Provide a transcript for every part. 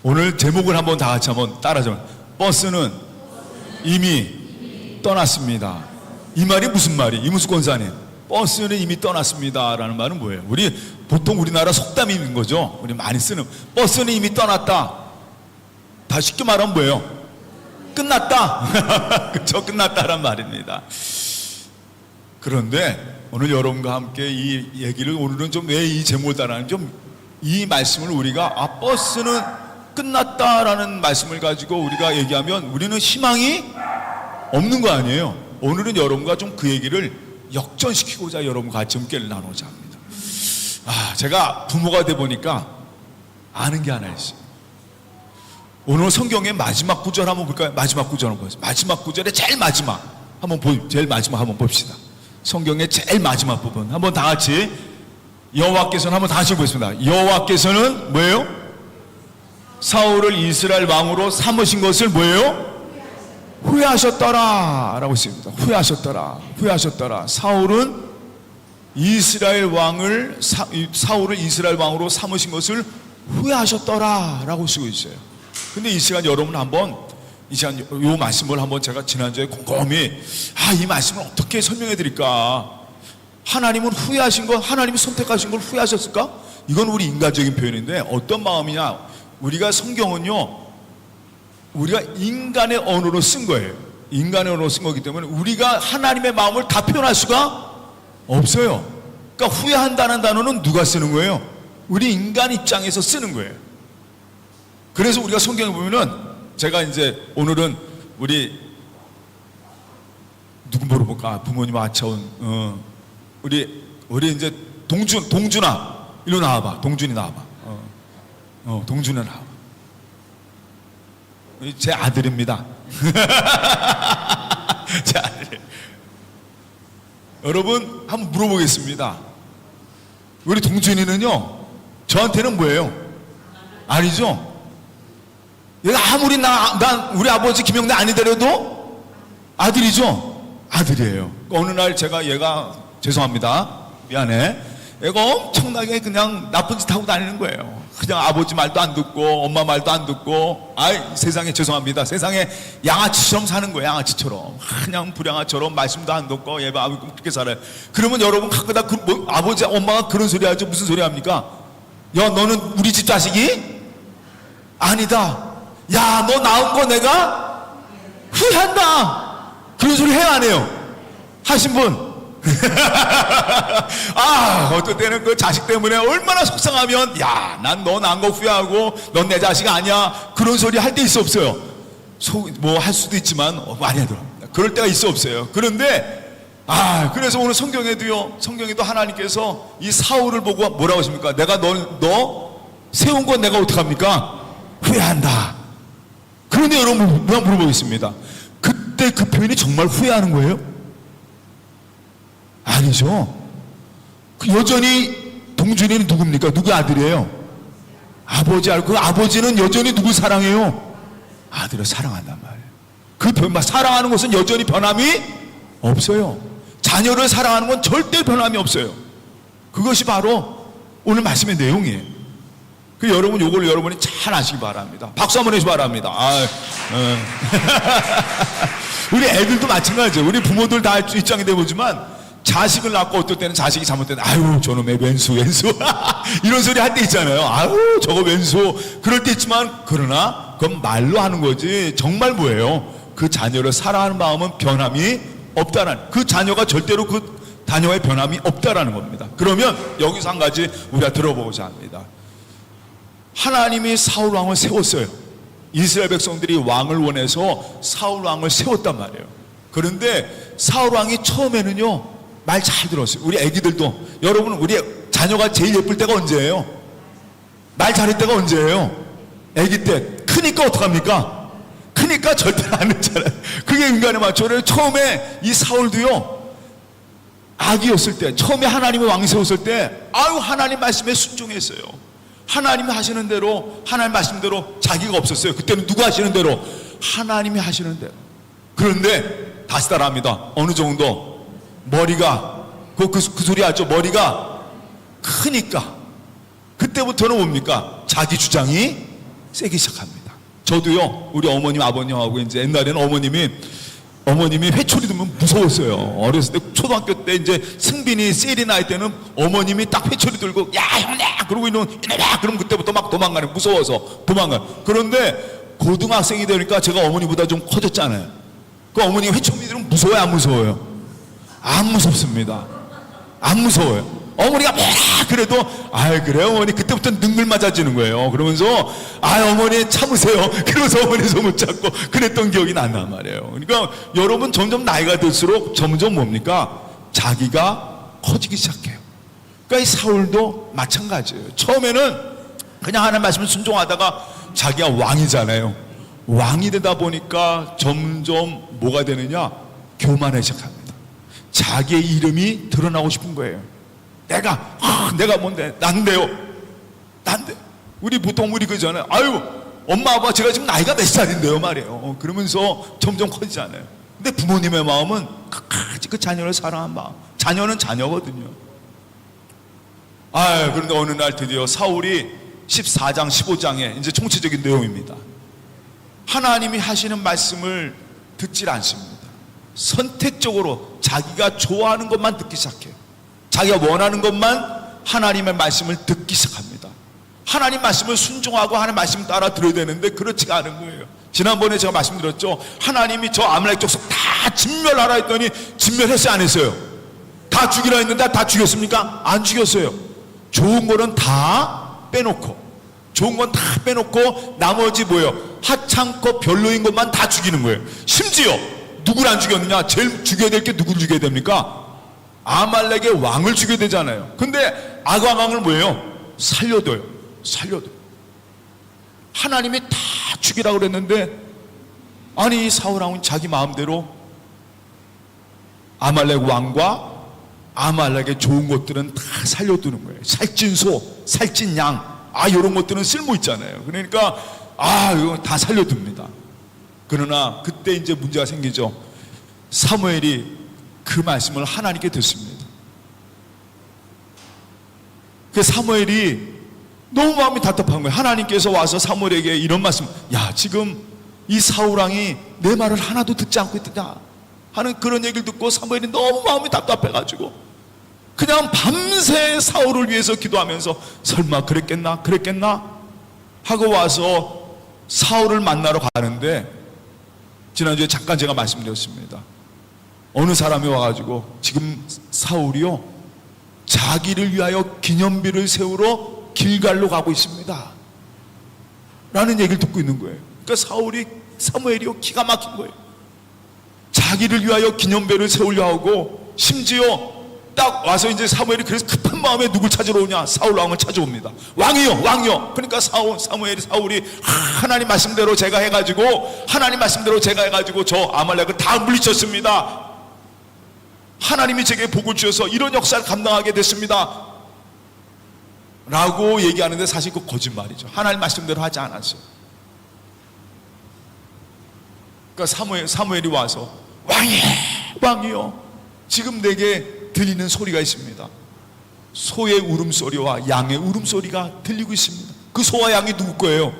오늘 제목을 한번 다 같이 한번 따라하자면, 버스는 이미 떠났습니다. 이 말이 무슨 말이? 이문수 권사님, 버스는 이미 떠났습니다 라는 말은 뭐예요? 보통 우리나라 속담인 거죠. 우리 많이 쓰는, 버스는 이미 떠났다. 다 쉽게 말하면 뭐예요? 끝났다. 그쵸? 끝났다란 말입니다. 그런데 오늘 여러분과 함께 이 얘기를, 오늘은 좀 왜 이 제목을 따라하는, 좀 이 말씀을 우리가 버스는 끝났다라는 말씀을 가지고 우리가 얘기하면 우리는 희망이 없는 거 아니에요. 오늘은 여러분과 좀 그 얘기를 역전시키고자 여러분과 같이 함께를 나누고자 합니다. 제가 부모가 돼 보니까 아는 게 하나 있어요. 오늘 성경의 마지막 구절 한번 볼까요? 마지막 구절 한번 보세요. 마지막 구절의 제일 마지막 제일 마지막 한번 봅시다. 성경의 제일 마지막 부분 한번 다 같이, 여호와께서는 한번 다시 보겠습니다. 여호와께서는 뭐예요? 사울을 이스라엘 왕으로 삼으신 것을 뭐예요? 후회하셨더라 라고 했습니다. 후회하셨더라. 사울을 이스라엘 왕으로 삼으신 것을 후회하셨더라 라고 쓰고 있어요. 근데 이 시간 여러분 한번, 이 시간 요 말씀을 한번 제가 지난주에 곰곰이 이 말씀을 어떻게 설명해 드릴까? 하나님은 후회하신 것, 하나님이 선택하신 걸 후회하셨을까? 이건 우리 인간적인 표현인데 어떤 마음이냐? 우리가 성경은요, 우리가 인간의 언어로 쓴 거예요. 인간의 언어로 쓴 거기 때문에 우리가 하나님의 마음을 다 표현할 수가 없어요. 그러니까 후회한다는 단어는 누가 쓰는 거예요? 우리 인간 입장에서 쓰는 거예요. 그래서 우리가 성경에 보면은, 제가 이제 오늘은 우리 누구 물어볼까? 부모님 아차온 우리 이제 동준아 일로 나와봐. 동준이 나와봐. 동준아 나와봐. 제 아들입니다. 제 아들. 여러분 한번 물어보겠습니다. 우리 동준이는요, 저한테는 뭐예요? 아니죠? 얘가 아무리 우리 아버지 김영래 아니더라도 아들이죠? 아들이에요. 어느 날 제가 얘가, 죄송합니다, 미안해, 얘가 엄청나게 그냥 나쁜 짓 하고 다니는 거예요. 그냥 아버지 말도 안 듣고 엄마 말도 안 듣고, 세상에, 죄송합니다, 세상에 양아치처럼 사는 거예요. 양아치처럼, 그냥 불량아처럼 말씀도 안 듣고 얘 그렇게 살아요. 그러면 여러분 가끔다 아버지 엄마가 그런 소리 하죠. 무슨 소리 합니까? 야, 너는 우리 집 자식이 아니다. 야, 너 낳은 거 내가 후회한다. 그런 소리 해요, 안 해요? 하신 분? 어떨 때는 그 자식 때문에 얼마나 속상하면, 야, 난 너 낳은 거 후회하고 넌 내 자식 아니야. 그런 소리 할 때 있어 없어요? 뭐 할 수도 있지만 많이 하더랍니다. 그럴 때가 있어 없어요? 그런데 그래서 오늘 성경에도 하나님께서 이 사울을 보고 뭐라고 하십니까? 내가 너 세운 건 내가 어떡합니까? 후회한다. 그런데 여러분 물어보겠습니다. 그때 그 표현이 정말 후회하는 거예요? 아니죠. 여전히 동준이는 누굽니까? 누구 아들이에요? 아버지 알고, 그 아버지는 여전히 누구 사랑해요? 아들을 사랑한단 말이에요. 사랑하는 것은 여전히 변함이 없어요. 자녀를 사랑하는 건 절대 변함이 없어요. 그것이 바로 오늘 말씀의 내용이에요. 여러분, 요걸 여러분이 잘 아시기 바랍니다. 박수 한번 해주시기 바랍니다. 우리 애들도 마찬가지예요. 우리 부모들 다 입장이 되보지만, 자식을 낳고 어떨 때는 자식이 잘못되면 저놈의 왼수 이런 소리 할 때 있잖아요. 저거 왼수. 그럴 때 있지만, 그러나 그건 말로 하는 거지 정말 뭐예요? 그 자녀를 사랑하는 마음은 변함이 없다라는, 그 자녀가 절대로 그 자녀의 변함이 없다라는 겁니다. 그러면 여기서 한 가지 우리가 들어보고자 합니다. 하나님이 사울 왕을 세웠어요. 이스라엘 백성들이 왕을 원해서 사울 왕을 세웠단 말이에요. 그런데 사울 왕이 처음에는요, 말 잘 들었어요. 우리 애기들도, 여러분, 우리 자녀가 제일 예쁠 때가 언제예요? 말 잘할 때가 언제예요? 애기 때. 크니까 어떡합니까? 크니까 절대 안 했잖아요. 그게 인간의 마초래요. 처음에 이 사울도요, 아기였을 때, 처음에 하나님의 왕이 세웠을 때 하나님 말씀에 순종했어요. 하나님이 하시는 대로, 하나님 말씀대로 자기가 없었어요. 그때는 누가 하시는 대로? 하나님이 하시는 대로. 그런데 다시 따라합니다. 어느 정도 머리가 그 소리 하죠. 머리가 크니까 그때부터는 뭡니까? 자기 주장이 세기 시작합니다. 저도요, 우리 어머님, 아버님하고 이제 옛날에는 어머님이 회초리 들면 무서웠어요. 어렸을 때, 초등학교 때 이제 승빈이 셀이 날 때는 어머님이 딱 회초리 들고, 야, 형네! 그러고 이놈아! 그럼 그때부터 막 도망가는, 무서워서 도망가. 그런데 고등학생이 되니까 제가 어머니보다 좀 커졌잖아요. 그 어머니가 회초리 들으면 무서워요, 안 무서워요? 안 무섭습니다. 안 무서워요. 어머니가 뭐라 그래도 그래 어머니, 그때부터 능글 맞아지는 거예요. 그러면서 어머니 참으세요. 그러면서 어머니 손을 잡고 그랬던 기억이 난단 말이에요. 그러니까 여러분, 점점 나이가 들수록 점점 뭡니까? 자기가 커지기 시작해요. 그러니까 이 사울도 마찬가지예요. 처음에는 그냥 하나님 말씀을 순종하다가 자기가 왕이잖아요. 왕이 되다 보니까 점점 뭐가 되느냐? 교만하기 시작합니다. 자기의 이름이 드러나고 싶은 거예요. 내가 뭔데? 난데요. 보통 우리 그잖아요. 엄마 아빠 제가 지금 나이가 몇 살인데요 말이에요. 그러면서 점점 커지잖아요. 근데 부모님의 마음은 끝까지 그 자녀를 사랑한 마음. 자녀는 자녀거든요. 그런데 어느 날 드디어 사울이 14장 15장에 이제 총체적인 내용입니다. 하나님이 하시는 말씀을 듣질 않습니다. 선택적으로 자기가 좋아하는 것만 듣기 시작해요. 자기가 원하는 것만 하나님의 말씀을 듣기 시작합니다. 하나님 말씀을 순종하고 하나님 말씀 따라 들어야 되는데 그렇지가 않은 거예요. 지난번에 제가 말씀드렸죠. 하나님이 저 아말렉 족속 다 진멸하라 했더니 진멸했어요, 안 했어요? 다 죽이라 했는데 다 죽였습니까? 안 죽였어요. 좋은 거는 다 빼놓고, 나머지 뭐예요? 하찮고 별로인 것만 다 죽이는 거예요. 심지어 누굴 안 죽였느냐? 제일 죽여야 될 게 누굴 죽여야 됩니까? 아말렉의 왕을 죽여야 되잖아요. 근데 아각 왕을 뭐예요? 살려둬요. 하나님이 다 죽이라고 그랬는데, 이 사울 왕은 자기 마음대로 아말렉 왕과 아말렉의 좋은 것들은 다 살려두는 거예요. 살찐 소, 살찐 양, 이런 것들은 쓸모 있잖아요. 그러니까 이거 다 살려둡니다. 그러나 그때 이제 문제가 생기죠. 사무엘이 그 말씀을 하나님께 듣습니다. 그 사무엘이 너무 마음이 답답한 거예요. 하나님께서 와서 사무엘에게 이런 말씀, 지금 이 사울왕이 내 말을 하나도 듣지 않고 있다 하는 그런 얘기를 듣고 사무엘이 너무 마음이 답답해가지고 그냥 밤새 사울을 위해서 기도하면서 설마 그랬겠나 하고 와서 사울을 만나러 가는데, 지난주에 잠깐 제가 말씀드렸습니다. 어느 사람이 와가지고 지금 사울이요, 자기를 위하여 기념비를 세우러 길갈로 가고 있습니다 라는 얘기를 듣고 있는 거예요. 그러니까 사무엘이요, 기가 막힌 거예요. 자기를 위하여 기념비를 세우려 하고, 심지어 딱 와서 이제 사무엘이 그래서 급한 마음에 누굴 찾으러 오냐? 사울 왕을 찾아옵니다. 왕이요. 그러니까 사울이 하나님 말씀대로 제가 해가지고 저 아말렉을 다 물리쳤습니다. 하나님이 제게 복을 주셔서 이런 역사를 감당하게 됐습니다 라고 얘기하는데, 사실 그 거짓말이죠. 하나님 말씀대로 하지 않았어요. 그러니까 사무엘이 와서 왕이요, 지금 내게 들리는 소리가 있습니다. 소의 울음소리와 양의 울음소리가 들리고 있습니다. 그 소와 양이 누구 거예요?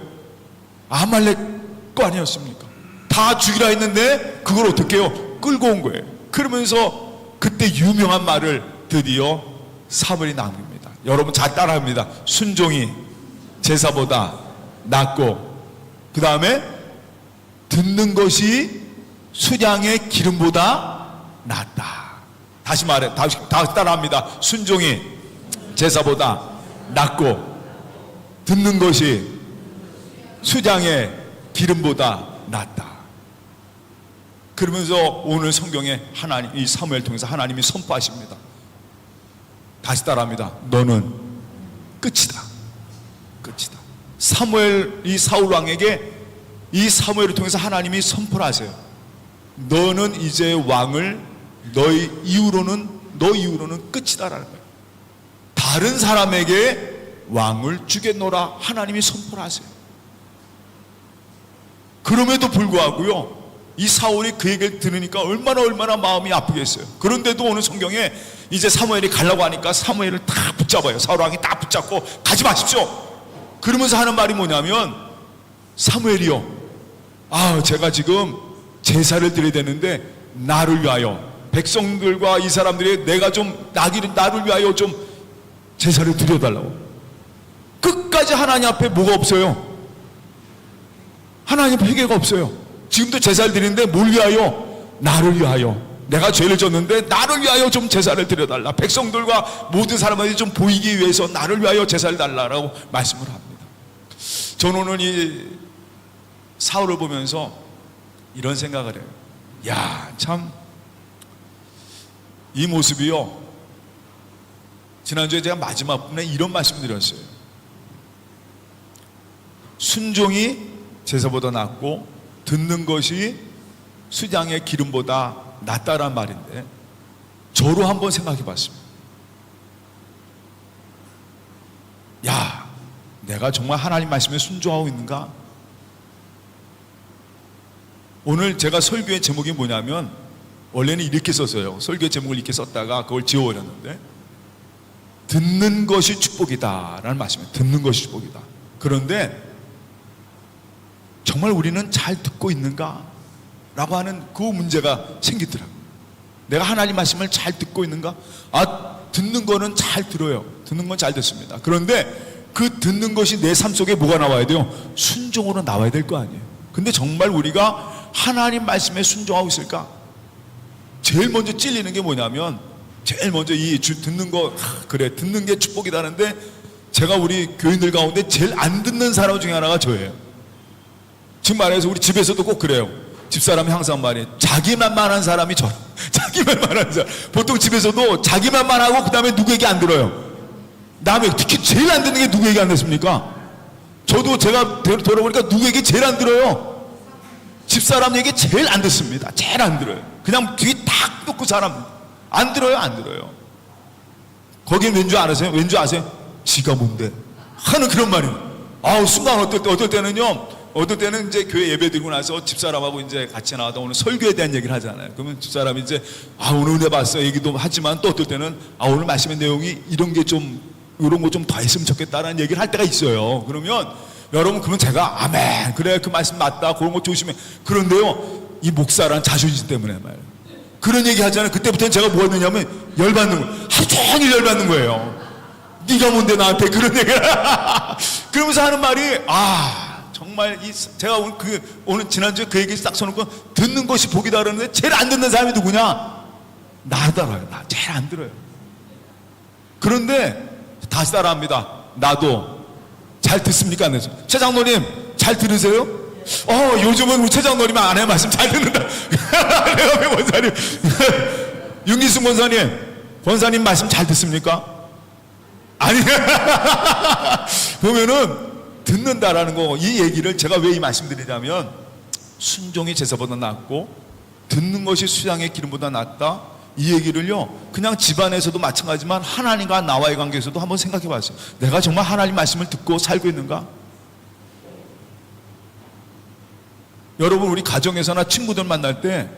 아말렉 거 아니었습니까? 다 죽이라 했는데 그걸 어떻게 해요? 끌고 온 거예요. 그러면서 그때 유명한 말을 드디어 사무엘이 남깁니다. 여러분 잘 따라합니다. 순종이 제사보다 낫고, 그 다음에 듣는 것이 수량의 기름보다 낫다. 다시 따라합니다. 순종이 제사보다 낫고, 듣는 것이 수량의 기름보다 낫다. 그러면서 오늘 성경에 이 사무엘 통해서 하나님이 선포하십니다. 다시 따라합니다. 너는 끝이다. 이 사울 왕에게 이 사무엘을 통해서 하나님이 선포를 하세요. 너는 이제 왕을 너 이후로는 끝이다라는 거예요. 다른 사람에게 왕을 주겠노라 하나님이 선포를 하세요. 그럼에도 불구하고요, 이 사울이 그 얘기를 들으니까 얼마나 마음이 아프겠어요. 그런데도 오늘 성경에 이제 사무엘이 가려고 하니까 사무엘을 다 붙잡아요. 사울 왕이 다 붙잡고 가지 마십시오. 그러면서 하는 말이 뭐냐면, 사무엘이요, 제가 지금 제사를 드려야 되는데 나를 위하여, 백성들과 이 사람들이 내가 좀 나를 위하여 좀 제사를 드려달라고. 끝까지 하나님 앞에 뭐가 없어요? 하나님 회개가 없어요. 지금도 제사를 드리는데 뭘 위하여? 나를 위하여. 내가 죄를 졌는데 나를 위하여 좀 제사를 드려달라. 백성들과 모든 사람들이 좀 보이기 위해서 나를 위하여 제사를 달라라고 말씀을 합니다. 저는 오늘 이 사울을 보면서 이런 생각을 해요. 야, 참, 이 모습이요, 지난주에 제가 마지막 분에 이런 말씀 드렸어요. 순종이 제사보다 낫고 듣는 것이 수장의 기름보다 낫다란 말인데, 저로 한번 생각해 봤습니다. 야, 내가 정말 하나님 말씀에 순종하고 있는가? 오늘 제가 설교의 제목이 뭐냐면, 원래는 이렇게 썼어요. 설교의 제목을 이렇게 썼다가 그걸 지워버렸는데, 듣는 것이 축복이다 라는 말씀이에요. 듣는 것이 축복이다. 그런데 정말 우리는 잘 듣고 있는가? 라고 하는 그 문제가 생기더라고요. 내가 하나님 말씀을 잘 듣고 있는가? 듣는 거는 잘 들어요. 듣는 건 잘 듣습니다. 그런데 그 듣는 것이 내 삶 속에 뭐가 나와야 돼요? 순종으로 나와야 될 거 아니에요. 근데 정말 우리가 하나님 말씀에 순종하고 있을까? 제일 먼저 찔리는 게 뭐냐면, 제일 먼저 듣는 거, 그래, 듣는 게 축복이다는데, 제가 우리 교인들 가운데 제일 안 듣는 사람 중에 하나가 저예요. 지금 말해서 우리 집에서도 꼭 그래요. 집사람이 항상 말해, 자기만만 한 사람이 자기만만 한 사람. 보통 집에서도 자기만만 하고 그 다음에 누구 얘기 안 들어요. 남의, 특히 제일 안 듣는 게 누구 얘기 안 듣습니까? 저도 제가 돌아보니까 누구 얘기 제일 안 들어요? 집사람 얘기 제일 안 듣습니다. 제일 안 들어요. 그냥 귀 탁 놓고 사람 안 들어요. 거긴 왠 줄 아세요? 지가 뭔데? 하는 그런 말이에요. 순간 어떨 때는 이제 교회 예배 드리고 나서 집사람하고 이제 같이 나와서 오늘 설교에 대한 얘기를 하잖아요. 그러면 집사람이 이제 오늘 은혜 봤어 얘기도 하지만, 또 어떨 때는 오늘 말씀의 내용이 이런 거 좀 더 했으면 좋겠다라는 얘기를 할 때가 있어요. 그러면 여러분, 그러면 제가 아멘, 그래, 그 말씀 맞다, 그런 거 조심해. 그런데요, 이 목사란 자존심 때문에 말이에요. 그런 얘기 하잖아요. 그때부터는 제가 뭐가 되냐면 열받는 거예요. 하루 종일 열받는 거예요. 네가 뭔데 나한테 그런 얘기를. 그러면서 하는 말이, 정말 제가 오늘 지난주에 그 얘기 딱 써놓고, 듣는 것이 복이다 그러는데 제일 안 듣는 사람이 누구냐? 나더라고요. 나 제일 안 들어요. 그런데 다시 따라합니다. 나도 잘 듣습니까? 안 듣습니까? 최 장로님 잘 들으세요? 요즘은 우리 최 장로님 아내 말씀 잘 듣는다. 내가 권사님 윤기순 권사님 말씀 잘 듣습니까? 아니. 보면은 듣는다라는 거, 이 얘기를 제가 왜 이 말씀드리냐면, 순종이 제사보다 낫고 듣는 것이 수양의 기름보다 낫다, 이 얘기를요, 그냥 집안에서도 마찬가지지만 하나님과 나와의 관계에서도 한번 생각해 봤어요. 내가 정말 하나님 말씀을 듣고 살고 있는가? 여러분, 우리 가정에서나 친구들 만날 때,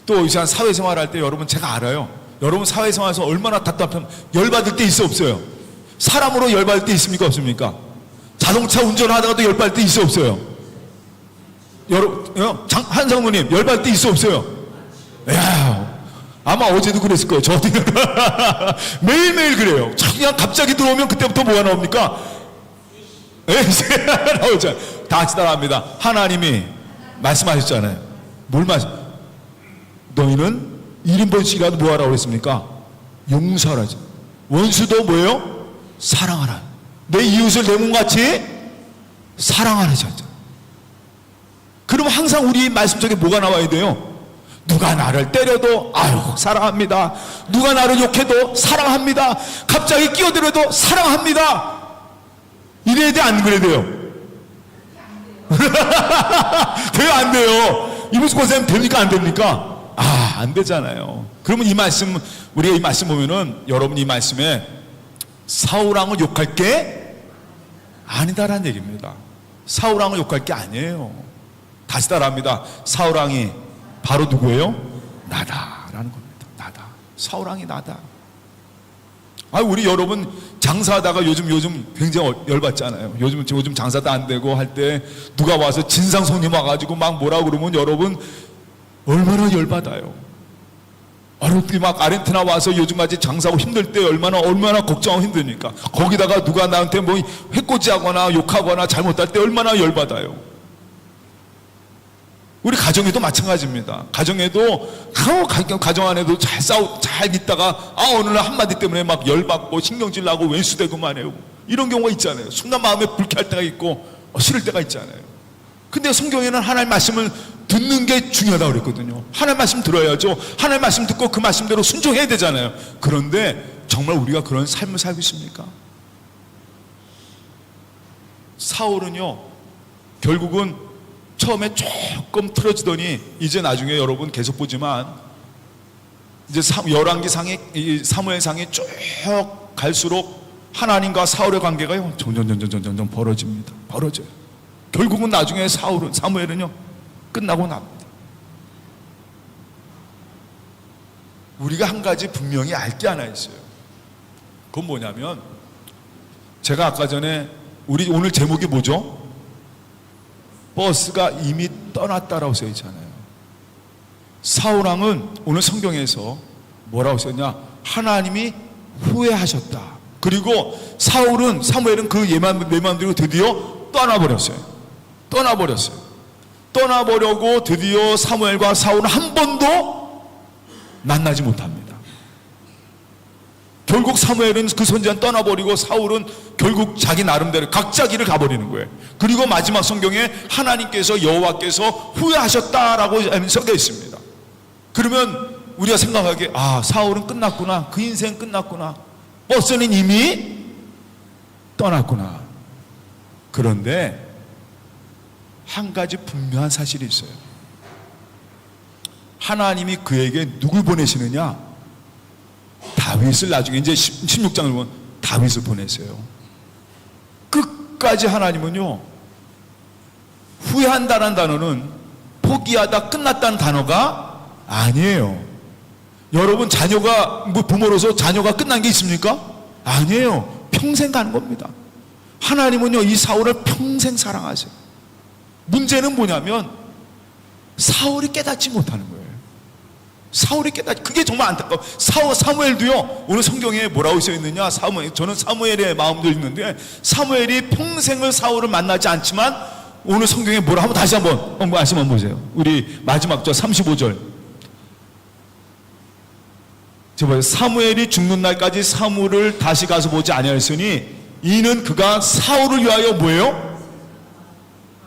또 이상 사회생활 할 때, 여러분 제가 알아요. 여러분 사회생활에서 얼마나 답답하면 열받을 때 있어 없어요? 사람으로 열받을 때 있습니까 없습니까? 자동차 운전하다가도 열받을 때 있어 없어요? 한성모님 열받을 때 있어 없어요? 야, 아마 어제도 그랬을 거예요. 저도 매일매일 그래요. 그냥 갑자기 들어오면 그때부터 뭐가 나옵니까? 나오죠. 다 같이 따라합니다. 하나님이 말씀하셨잖아요. 뭘 너희는 1인분씩이라도 뭐하라고 그랬습니까? 용서하라지. 원수도 뭐예요? 사랑하라. 내 이웃을 내 몸같이 사랑하라지. 그럼 항상 우리 말씀 속에 뭐가 나와야 돼요? 누가 나를 때려도 사랑합니다. 누가 나를 욕해도 사랑합니다. 갑자기 끼어들어도 사랑합니다. 이래야 돼, 안 그래야 돼요? 돼요, 안 돼요? 이무수 권사님 됩니까, 안 됩니까? 안 되잖아요. 그러면 이 말씀, 우리가 이 말씀 보면은, 여러분 이 말씀에 사울왕을 욕할 게 아니다라는 얘기입니다. 사울왕을 욕할 게 아니에요. 다시 따라합니다. 사울왕이 바로 누구예요? 나다라는 겁니다. 나다. 사울왕이 나다. 우리 여러분 장사하다가 요즘 굉장히 열받잖아요. 요즘 장사도 안 되고 할 때 누가 와서 진상 손님 와가지고 막 뭐라 그러면 여러분 얼마나 열받아요. 어렵게 막 아르헨티나 와서 요즘까지 장사하고 힘들 때 얼마나 걱정하고 힘드니까. 거기다가 누가 나한테 뭐 해코지하거나 욕하거나 잘못할 때 얼마나 열받아요. 우리 가정에도 마찬가지입니다. 가정에도 가정 안에도 잘 있다가 어느 날 한마디 때문에 막 열받고 신경질 나고 왼수되고 말해요. 이런 경우가 있잖아요. 순간 마음에 불쾌할 때가 있고 싫을 때가 있잖아요. 근데 성경에는 하나님의 말씀을 듣는 게 중요하다고 그랬거든요. 하나님의 말씀 들어야죠. 하나님의 말씀 듣고 그 말씀대로 순종해야 되잖아요. 그런데 정말 우리가 그런 삶을 살고 있습니까? 사울은요, 결국은 처음에 조금 틀어지더니 이제 나중에 여러분 계속 보지만 이제 열왕기상에 사무엘상에 쭉 갈수록 하나님과 사울의 관계가요 점점 벌어져요. 결국은 나중에 사무엘은요 끝나고 납니다. 우리가 한 가지 분명히 알 게 하나 있어요. 그건 뭐냐면, 제가 아까 전에 우리 오늘 제목이 뭐죠? 버스가 이미 떠났다라고 써 있잖아요. 사울왕은 오늘 성경에서 뭐라고 썼냐? 하나님이 후회하셨다. 그리고 사무엘은 그 예만대로 드디어 떠나버려고 드디어 사무엘과 사울은 한 번도 만나지 못합니다. 결국 사무엘은 그 선지자는 떠나버리고 사울은 결국 자기 나름대로 각자 길을 가버리는 거예요. 그리고 마지막 성경에 하나님께서 여호와께서 후회하셨다라고 써져 있습니다. 그러면 우리가 생각하기에 사울은 끝났구나, 그 인생 끝났구나, 버스는 이미 떠났구나. 그런데 한 가지 분명한 사실이 있어요. 하나님이 그에게 누굴 보내시느냐? 다윗을 나중에 이제 16장을 보면 다윗을 보냈어요. 끝까지 하나님은요, 후회한다는 단어는 포기하다 끝났다는 단어가 아니에요. 여러분 자녀가 부모로서 자녀가 끝난 게 있습니까? 아니에요. 평생 가는 겁니다. 하나님은요 이 사울을 평생 사랑하세요. 문제는 뭐냐면 사울이 깨닫지 못하는 거예요. 그게 정말 안타까워. 사무엘도요, 오늘 성경에 뭐라고 써 있느냐? 저는 사무엘의 마음도 있는데, 사무엘이 평생을 사울을 만나지 않지만 오늘 성경에 뭐라 하면 다시 한번 말씀 한번 보세요. 우리 마지막 절 35절. 사무엘이 죽는 날까지 사무를 다시 가서 보지 아니하였으니 이는 그가 사울을 위하여 뭐예요?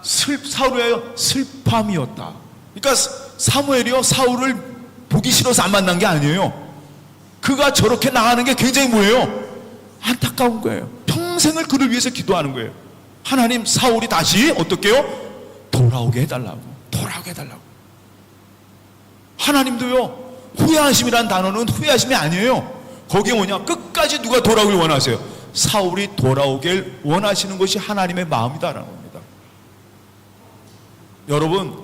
사울을 위하여 슬픔이었다. 그러니까 사무엘이요 사울을 보기 싫어서 안 만난 게 아니에요. 그가 저렇게 나가는 게 굉장히 뭐예요? 안타까운 거예요. 평생을 그를 위해서 기도하는 거예요. 하나님, 사울이 다시 어떻게 해요? 돌아오게 해달라고. 하나님도요, 후회하심이란 단어는 후회하심이 아니에요. 거기에 뭐냐? 끝까지 누가 돌아오길 원하세요? 사울이 돌아오길 원하시는 것이 하나님의 마음이다라는 겁니다. 여러분,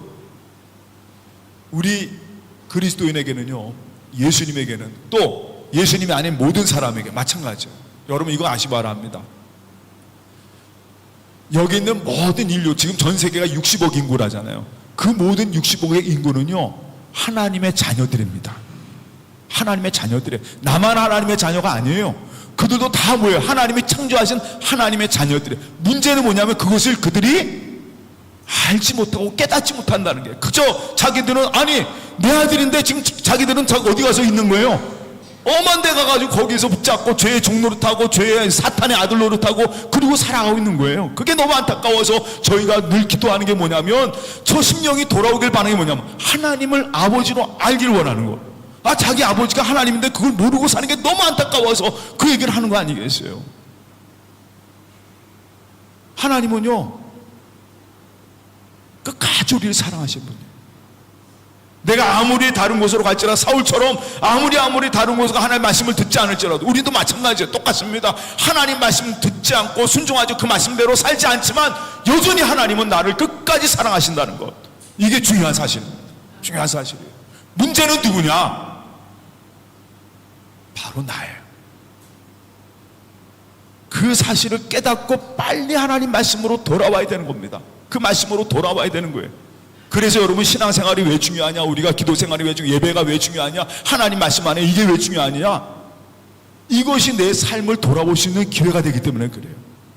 우리 그리스도인에게는요, 예수님에게는, 또 예수님이 아닌 모든 사람에게 마찬가지예요. 여러분 이거 아시 바랍니다. 여기 있는 모든 인류, 지금 전 세계가 60억 인구라잖아요. 그 모든 60억의 인구는요 하나님의 자녀들입니다. 하나님의 자녀들이에요. 나만 하나님의 자녀가 아니에요. 그들도 다 뭐예요? 하나님이 창조하신 하나님의 자녀들이에요. 문제는 뭐냐면 그것을 그들이 알지 못하고 깨닫지 못한다는 게, 그저 자기들은 내 아들인데 지금 자기들은 어디 가서 있는 거예요? 엄한 데 가가지고 거기서 붙잡고 죄의 종노릇하고 죄의 사탄의 아들 노릇하고 그리고 살아가고 있는 거예요. 그게 너무 안타까워서 저희가 늘 기도하는 게 뭐냐면, 저 심령이 돌아오길 바라는 게 뭐냐면 하나님을 아버지로 알기를 원하는 거. 자기 아버지가 하나님인데 그걸 모르고 사는 게 너무 안타까워서 그 얘기를 하는 거 아니겠어요? 하나님은요 끝까지 우리를 사랑하신 분이에요. 내가 아무리 다른 곳으로 갈지라도, 사울처럼 아무리 다른 곳으로 하나님의 말씀을 듣지 않을지라도, 우리도 마찬가지예요. 똑같습니다. 하나님 말씀 듣지 않고 순종하지 그 말씀대로 살지 않지만 여전히 하나님은 나를 끝까지 사랑하신다는 것, 이게 중요한 사실입니다. 중요한 사실이에요. 문제는 누구냐? 바로 나예요. 그 사실을 깨닫고 빨리 하나님 말씀으로 돌아와야 되는 겁니다. 그 말씀으로 돌아와야 되는 거예요. 그래서 여러분, 신앙생활이 왜 중요하냐? 우리가 기도생활이 왜 중요하냐? 예배가 왜 중요하냐? 하나님 말씀 안에 이게 왜 중요하냐? 이것이 내 삶을 돌아볼 수 있는 기회가 되기 때문에 그래요.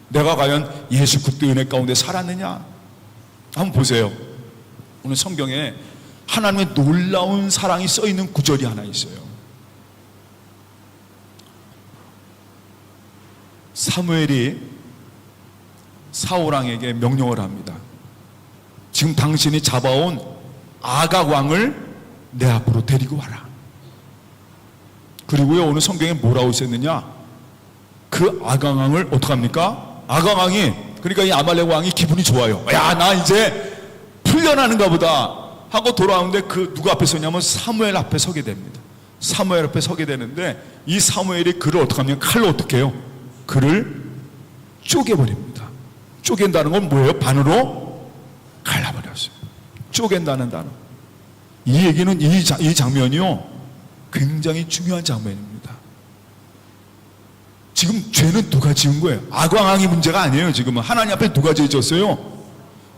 내가 과연 예수 그리스도의 은혜 가운데 살았느냐? 한번 보세요. 오늘 성경에 하나님의 놀라운 사랑이 써있는 구절이 하나 있어요. 사무엘이 사울왕에게 명령을 합니다. 지금 당신이 잡아온 아각 왕을 내 앞으로 데리고 와라. 그리고요, 오늘 성경에 뭐라고 썼느냐? 그 아각 왕을 어떡합니까? 아각 왕이, 그러니까 이 아말렉 왕이 기분이 좋아요. 야, 나 이제 풀려나는가 보다 하고 돌아오는데 그 누구 앞에 서냐면 사무엘 앞에 서게 됩니다. 사무엘 앞에 서게 되는데 이 사무엘이 그를 어떡하면 칼로 어떻게 해요? 그를 쪼개버립니다. 쪼갠다는 건 뭐예요? 반으로 갈라버렸어요. 쪼갠다는 단어. 이 얘기는 이 장면이요, 굉장히 중요한 장면입니다. 지금 죄는 누가 지은 거예요? 아광왕이 문제가 아니에요. 지금은 하나님 앞에 누가 죄 졌어요?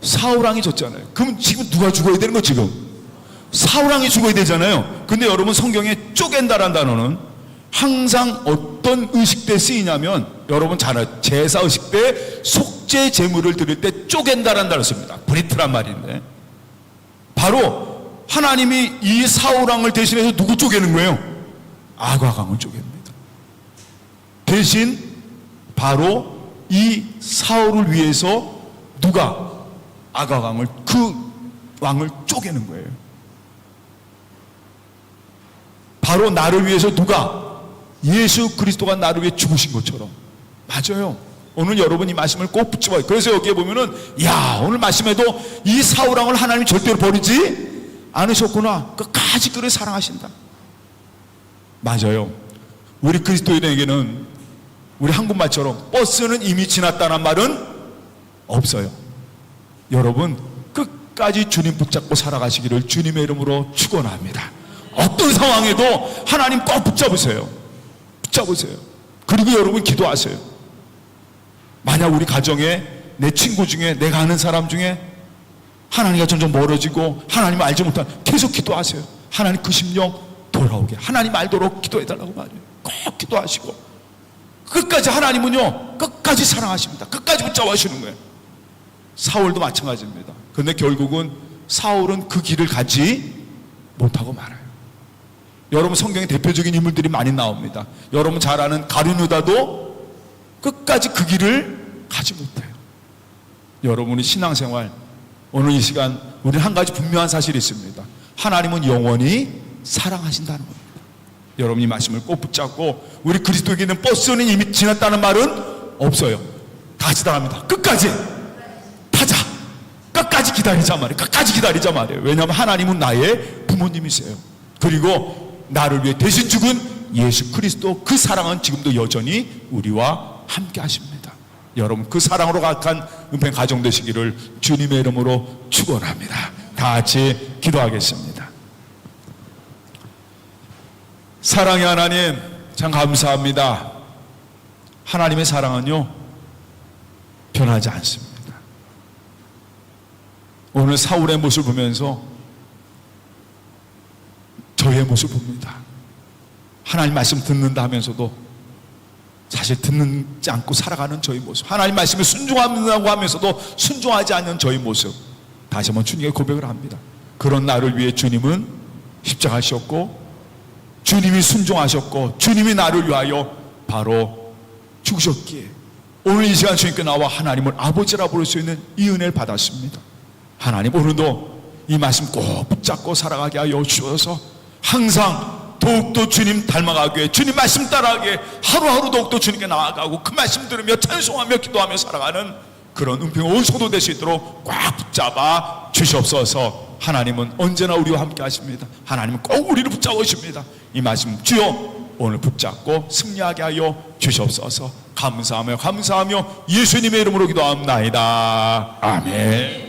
사울왕이 졌잖아요. 그럼 지금 누가 죽어야 되는 거? 지금 사울왕이 죽어야 되잖아요. 근데 여러분, 성경에 쪼갠다라는 단어는 항상 어떤 의식 때 쓰이냐면, 여러분 잘 아요. 제사 의식 때 속죄 제물을 드릴 때 쪼갠다라는 단어를 씁니다. 브리트란 말인데, 바로 하나님이 이 사울왕을 대신해서 누구 쪼개는 거예요? 아각왕을 쪼갭니다. 대신 바로 이 사울을 위해서 누가 아각왕을, 그 왕을 쪼개는 거예요. 바로 나를 위해서 누가, 예수 그리스도가 나를 위해 죽으신 것처럼. 맞아요. 오늘 여러분 이 말씀을 꼭 붙여봐요. 그래서 여기에 보면은, 야, 오늘 말씀에도 이 사울왕을 하나님 절대로 버리지 않으셨구나. 끝까지 그를 사랑하신다. 맞아요. 우리 그리스도인에게는 우리 한국말처럼 버스는 이미 지났다는 말은 없어요. 여러분, 끝까지 주님 붙잡고 살아가시기를 주님의 이름으로 축원합니다. 어떤 상황에도 하나님 꼭 붙잡으세요. 붙잡으세요. 그리고 여러분 기도하세요. 만약 우리 가정에, 내 친구 중에, 내가 아는 사람 중에 하나님과 점점 멀어지고 하나님을 알지 못한, 계속 기도하세요. 하나님 그 심령 돌아오게, 하나님 알도록 기도해달라고 말해요. 꼭 기도하시고, 끝까지 하나님은요, 끝까지 사랑하십니다. 끝까지 붙잡아주시는 거예요. 사울도 마찬가지입니다. 그런데 결국은 사울은 그 길을 가지 못하고 말아요. 여러분, 성경에 대표적인 인물들이 많이 나옵니다. 여러분 잘 아는 가룟 유다도 끝까지 그 길을 가지 못해요. 여러분의 신앙생활, 오늘 이 시간 우리는 한 가지 분명한 사실이 있습니다. 하나님은 영원히 사랑하신다는 겁니다. 여러분이 말씀을 꼭 붙잡고, 우리 그리스도에게는 버스는 이미 지났다는 말은 없어요. 다시 나갑니다. 끝까지 타자. 끝까지 기다리자 말이에요. 끝까지 기다리자 말이에요. 왜냐하면 하나님은 나의 부모님이세요. 그리고 나를 위해 대신 죽은 예수 그리스도, 그 사랑은 지금도 여전히 우리와 함께 하십니다. 여러분, 그 사랑으로 가득한 은평 가정 되시기를 주님의 이름으로 축원합니다. 다 같이 기도하겠습니다. 사랑의 하나님, 참 감사합니다. 하나님의 사랑은요, 변하지 않습니다. 오늘 사울의 모습을 보면서 저의 모습을 봅니다. 하나님 말씀 듣는다 하면서도 사실 듣지 않고 살아가는 저의 모습, 하나님 말씀에 순종한다고 하면서도 순종하지 않는 저의 모습, 다시 한번 주님께 고백을 합니다. 그런 나를 위해 주님은 십자가셨고, 주님이 순종하셨고, 주님이 나를 위하여 바로 죽으셨기에 오늘 이 시간 주님께 나와 하나님을 아버지라 부를 수 있는 이 은혜를 받았습니다. 하나님, 오늘도 이 말씀 꼭 붙잡고 살아가게 하여 주셔서 항상 더욱더 주님 닮아가게, 주님 말씀 따라가게, 하루하루 더욱더 주님께 나아가고 그 말씀 들으며 찬송하며 기도하며 살아가는 그런 은평 온 성도 될 수 있도록 꽉 붙잡아 주시옵소서. 하나님은 언제나 우리와 함께 하십니다. 하나님은 꼭 우리를 붙잡아 주십니다. 이 말씀 주여 오늘 붙잡고 승리하게 하여 주시옵소서. 감사하며 예수님의 이름으로 기도합나이다. 아멘.